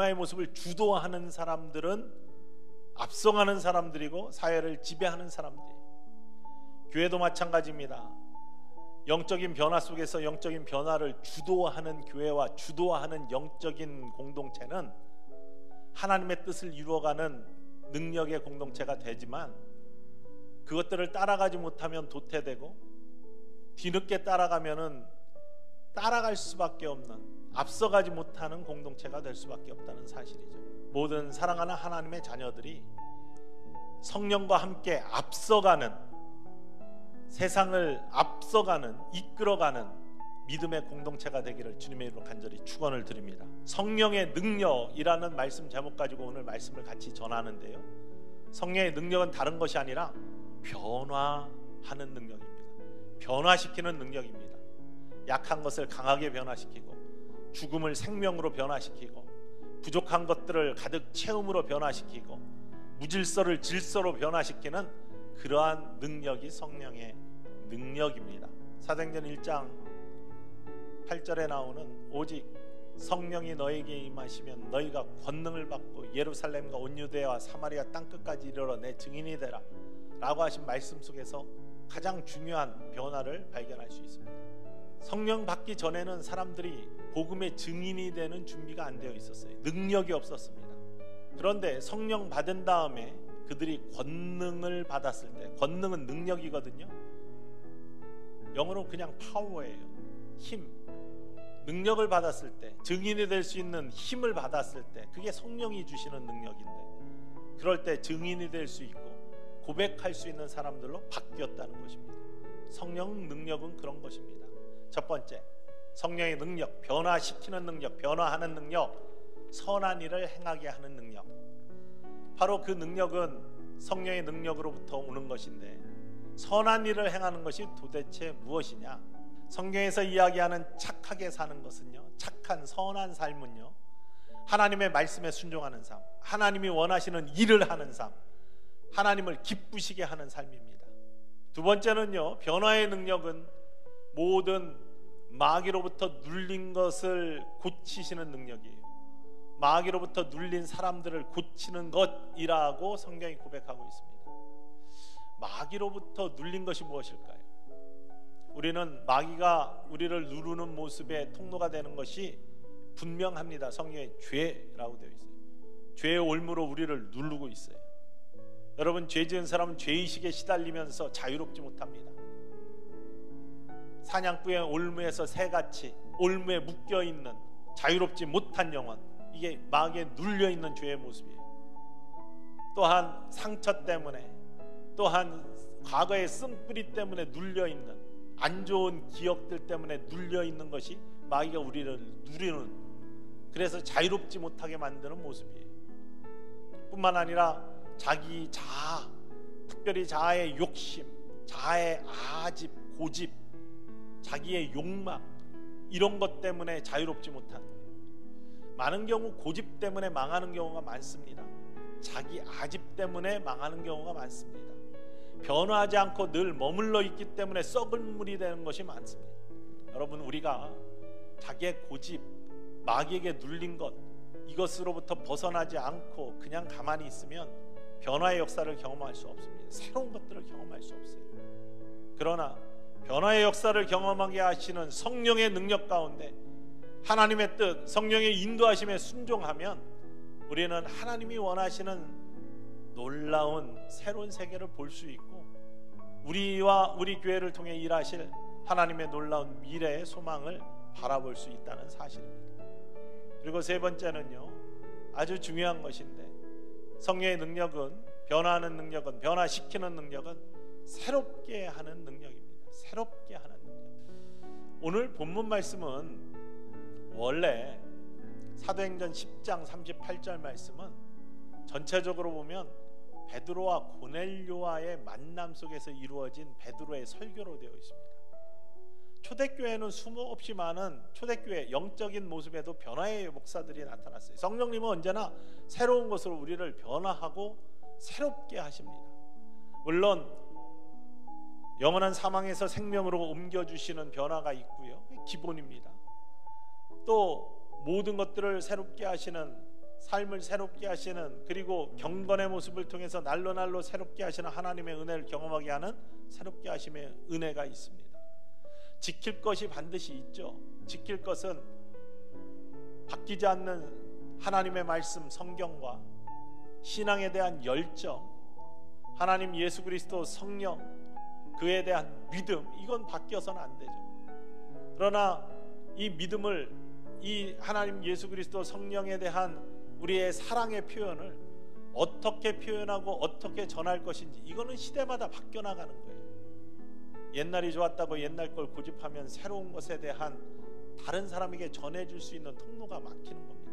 변화의 모습을 주도하는 사람들은 앞서가는 사람들이고 사회를 지배하는 사람들이에요. 교회도 마찬가지입니다. 영적인 변화 속에서 영적인 변화를 주도하는 교회와 주도하는 영적인 공동체는 하나님의 뜻을 이루어가는 능력의 공동체가 되지만, 그것들을 따라가지 못하면 도태되고 뒤늦게 따라가면은 따라갈 수밖에 없는, 앞서가지 못하는 공동체가 될 수밖에 없다는 사실이죠. 모든 사랑하는 하나님의 자녀들이 성령과 함께 앞서가는, 세상을 앞서가는, 이끌어가는 믿음의 공동체가 되기를 주님의 이름으로 간절히 축원을 드립니다. 성령의 능력이라는 말씀 제목 가지고 오늘 말씀을 같이 전하는데요, 성령의 능력은 다른 것이 아니라 변화하는 능력입니다. 변화시키는 능력입니다. 약한 것을 강하게 변화시키고, 죽음을 생명으로 변화시키고, 부족한 것들을 가득 채움으로 변화시키고, 무질서를 질서로 변화시키는 그러한 능력이 성령의 능력입니다. 사도행전 1장 8절에 나오는 오직 성령이 너에게 임하시면 너희가 권능을 받고 예루살렘과 온 유대와 사마리아 땅끝까지 이르러 내 증인이 되라 라고 하신 말씀 속에서 가장 중요한 변화를 발견할 수 있습니다. 성령 받기 전에는 사람들이 복음의 증인이 되는 준비가 안 되어 있었어요. 능력이 없었습니다. 그런데 성령 받은 다음에 그들이 권능을 받았을 때, 권능은 능력이거든요. 영어로 그냥 파워예요. 힘. 능력을 받았을 때, 증인이 될 수 있는 힘을 받았을 때, 그게 성령이 주시는 능력인데, 그럴 때 증인이 될 수 있고 고백할 수 있는 사람들로 바뀌었다는 것입니다. 성령 능력은 그런 것입니다. 첫 번째, 성령의 능력, 변화시키는 능력, 변화하는 능력, 선한 일을 행하게 하는 능력. 바로 그 능력은 성령의 능력으로부터 오는 것인데, 선한 일을 행하는 것이 도대체 무엇이냐? 성경에서 이야기하는 착하게 사는 것은요, 착한 선한 삶은요, 하나님의 말씀에 순종하는 삶, 하나님이 원하시는 일을 하는 삶, 하나님을 기쁘시게 하는 삶입니다. 두 번째는요, 변화의 능력은 모든 마귀로부터 눌린 것을 고치시는 능력이에요. 마귀로부터 눌린 사람들을 고치는 것이라고 성경이 고백하고 있습니다. 마귀로부터 눌린 것이 무엇일까요? 우리는 마귀가 우리를 누르는 모습의 통로가 되는 것이 분명합니다. 성경에 죄라고 되어 있어요. 죄의 올무로 우리를 누르고 있어요. 여러분, 죄 지은 사람은 죄의식에 시달리면서 자유롭지 못합니다. 사냥꾼의 올무에서 새같이 올무에 묶여있는 자유롭지 못한 영혼, 이게 마귀에 눌려있는 죄의 모습이에요. 또한 상처 때문에, 또한 과거의 쓴뿌리 때문에 눌려있는, 안 좋은 기억들 때문에 눌려있는 것이 마귀가 우리를 누리는, 그래서 자유롭지 못하게 만드는 모습이에요. 뿐만 아니라 자기 자아, 특별히 자아의 욕심, 자아의 아집, 고집, 자기의 욕망, 이런 것 때문에 자유롭지 못한 거예요. 많은 경우 고집 때문에 망하는 경우가 많습니다. 자기 아집 때문에 망하는 경우가 많습니다. 변화하지 않고 늘 머물러 있기 때문에 썩은 물이 되는 것이 많습니다. 여러분, 우리가 자기의 고집, 마귀에게 눌린 것, 이것으로부터 벗어나지 않고 그냥 가만히 있으면 변화의 역사를 경험할 수 없습니다. 새로운 것들을 경험할 수 없어요. 그러나 변화의 역사를 경험하게 하시는 성령의 능력 가운데 하나님의 뜻, 성령의 인도하심에 순종하면 우리는 하나님이 원하시는 놀라운 새로운 세계를 볼 수 있고, 우리와 우리 교회를 통해 일하실 하나님의 놀라운 미래의 소망을 바라볼 수 있다는 사실입니다. 그리고 세 번째는요, 아주 중요한 것인데, 성령의 능력은, 변화하는 능력은, 변화시키는 능력은 새롭게 하는 능력입니다. 새롭게 하는 능력. 오늘 본문 말씀은 원래 사도행전 10장 38절 말씀은 전체적으로 보면 베드로와 고넬료와의 만남 속에서 이루어진 베드로의 설교로 되어 있습니다. 초대교회는 수모 없이 많은 초대교회 영적인 모습에도 변화의 목사들이 나타났어요. 성령님은 언제나 새로운 것으로 우리를 변화하고 새롭게 하십니다. 물론 영원한 사망에서 생명으로 옮겨주시는 변화가 있고요, 기본입니다. 또 모든 것들을 새롭게 하시는 삶을 새롭게 하시는, 그리고 경건의 모습을 통해서 날로 새롭게 하시는 하나님의 은혜를 경험하게 하는 새롭게 하심의 은혜가 있습니다. 지킬 것이 반드시 있죠. 지킬 것은 바뀌지 않는 하나님의 말씀, 성경과 신앙에 대한 열정, 하나님 예수 그리스도 성령, 그에 대한 믿음, 이건 바뀌어서는 안 되죠. 그러나 이 믿음을, 이 하나님 예수 그리스도 성령에 대한 우리의 사랑의 표현을 어떻게 표현하고 어떻게 전할 것인지, 이거는 시대마다 바뀌어 나가는 거예요. 옛날이 좋았다고 옛날 걸 고집하면 새로운 것에 대한 다른 사람에게 전해줄 수 있는 통로가 막히는 겁니다.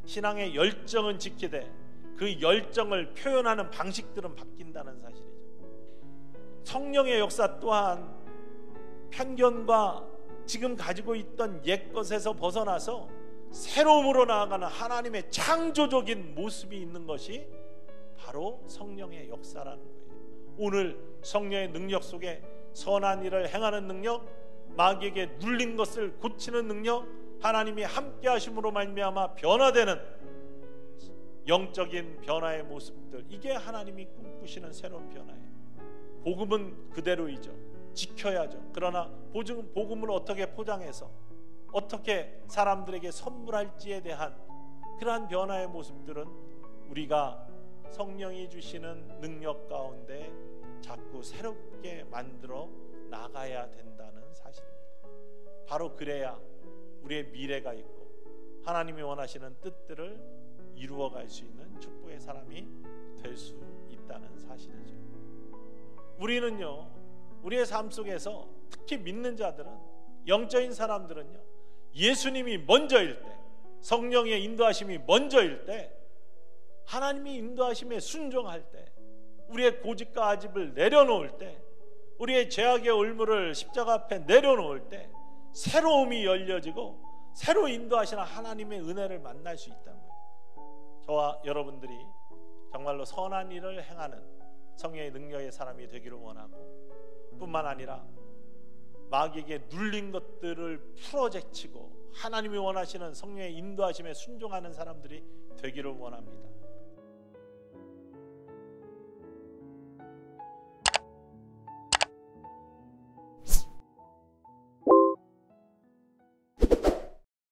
신앙의 열정은 지키되 그 열정을 표현하는 방식들은 바뀐다는 사실이죠. 성령의 역사 또한 편견과 지금 가지고 있던 옛것에서 벗어나서 새로움으로 나아가는 하나님의 창조적인 모습이 있는 것이 바로 성령의 역사라는 거예요. 오늘 성령의 능력 속에 선한 일을 행하는 능력, 마귀에게 눌린 것을 고치는 능력, 하나님이 함께 하심으로 말미암아 변화되는 영적인 변화의 모습들, 이게 하나님이 꿈꾸시는 새로운 변화예요. 복음은 그대로이죠. 지켜야죠. 그러나 복음을 어떻게 포장해서 어떻게 사람들에게 선물할지에 대한 그러한 변화의 모습들은 우리가 성령이 주시는 능력 가운데 자꾸 새롭게 만들어 나가야 된다는 사실입니다. 바로 그래야 우리의 미래가 있고 하나님이 원하시는 뜻들을 이루어갈 수 있는 축복의 사람이 될 수 있다는 사실이죠. 우리는요, 우리의 삶 속에서 특히 믿는 자들은, 영적인 사람들은요, 예수님이 먼저일 때, 성령의 인도하심이 먼저일 때, 하나님이 인도하심에 순종할 때, 우리의 고집과 아집을 내려놓을 때, 우리의 죄악의 올무를 십자가 앞에 내려놓을 때 새로움이 열려지고 새로 인도하시는 하나님의 은혜를 만날 수 있다는 거예요. 저와 여러분들이 정말로 선한 일을 행하는 성령의 능력의 사람이 되기를 원하고, 뿐만 아니라 마귀에게 눌린 것들을 풀어제치고 하나님이 원하시는 성령의 인도하심에 순종하는 사람들이 되기를 원합니다.